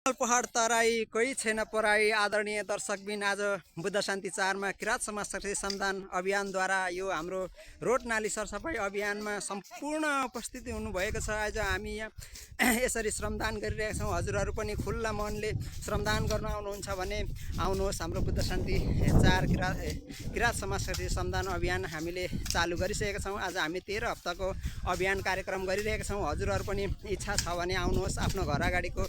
पहाड तराई कोही छैन पराई आदरणीय दर्शकबिन आज बुद्ध शान्ति 4 मा किराँत समाज शक्ति श्रमदान अभियानद्वारा यो हाम्रो रोड नाली सरसफाइ अभियानमा सम्पूर्ण उपस्थिति हुनुभएको छ। आज हामी यहाँ यसरी श्रमदान गरिरहेका छौँ। हजुरहरू पनि खुल्ला मनले श्रमदान गर्न आउनुहुन्छ भने आउनुहोस्। हाम्रो बुद्ध शान्ति 4 किराँत समाज शक्ति श्रमदान अभियान हामीले चालु गरिसकेका छौँ। आज हामी 13 हप्ताको अभियान कार्यक्रम गरिरहेका छौँ। हजुरहरू पनि इच्छा छ भने आउनुहोस्, आफ्नो घर अगाडिको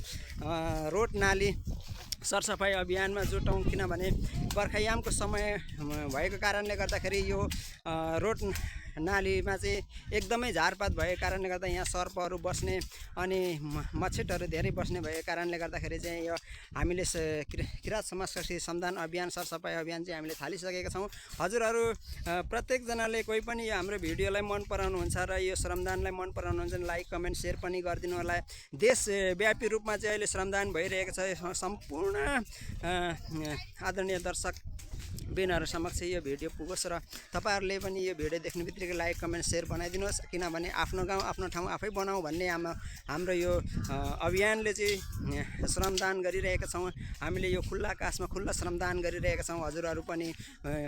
रोड नाली सरसफाइ अभियानमा जुटौँ। किनभने बर्खायामको समय भएको कारणले गर्दाखेरि यो रोड नालीमा चाहिँ एकदमै झारपात भएको कारणले गर्दा यहाँ सर्पहरू बस्ने अनि मच्छरहरू धेरै बस्ने भएको कारणले गर्दाखेरि चाहिँ यो हामीले किराँत समाज शक्ति श्रमदान अभियान सरसफाइ अभियान चाहिँ हामीले थालिसकेका छौँ। हजुरहरू प्रत्येकजनाले कोही पनि यो हाम्रो भिडियोलाई मन पराउनुहुन्छ र यो श्रमदानलाई मन पराउनुहुन्छ भने लाइक कमेन्ट सेयर पनि गरिदिनु होला। देशव्यापी रूपमा चाहिँ अहिले श्रमदान भइरहेको छ। सम्पूर्ण आदरणीय दर्शक बिनहरु समक्ष यो भिडियो पुगोस् र तपाईहरुले पनि यो भिडियो देख्नु बित्तिकै लाइक कमेन्ट शेयर बनाइदिनुहोस्। किनभने आफ्नो गाउँ आफ्नो ठाउँ आफै बनाऊ भन्ने हाम्रो यो अभियानले चाहिँ श्रमदान गरिरहेका छौँ। हामीले यो खुल्ला आकाशमा खुल्ला श्रमदान गरिरहेका छौँ। हजुरहरू पनि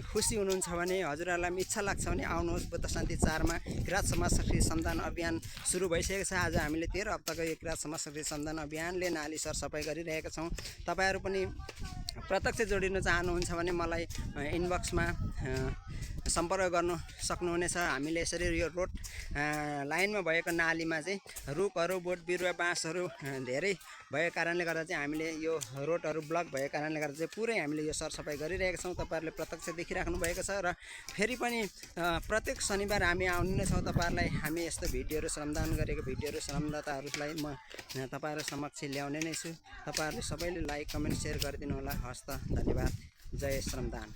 खुसी हुनुहुन्छ भने, हजुरहरूलाई इच्छा लाग्छ भने आउनुहोस्। बुद्ध शान्ति 4 मा किराँत समाज शक्ति श्रमदान अभियान सुरु भइसकेको छ। आज हामीले 13 हप्ताको यो किराँत समाज शक्ति श्रमदान अभियानले नाली सरसफाइ गरिरहेका छौँ। तपाईहरु पनि प्रत्यक्ष जोडिन चाहनुहुन्छ भने मलाई इनबक्समा सम्पर्क गर्न सक्नुहुनेछ। हामीले यसरी यो रोड लाइनमा भएको नालीमा चाहिँ रुखहरू, बोट बिरुवा, बाँसहरू धेरै भएको कारणले गर्दा चाहिँ हामीले यो रोडहरू ब्लक भएको कारणले गर्दा चाहिँ पुरै हामीले यो सरसफाइ गरिरहेका छौँ। तपाईहरुले प्रत्यक्ष देखिराख्नु भएको छ र फेरि पनि प्रत्येक शनिबार हामी आउने नै छौँ। तपाईहरुलाई हामी यस्तो भिडियोहरू श्रमदान गरेको भिडियोहरू श्रमदाताहरूलाई म तपाईहरु समक्ष ल्याउने नै छु। तपाईहरुले सबैले लाइक कमेन्ट शेयर गरिदिनु होला। हस्त, धन्यवाद। जय श्रमदान।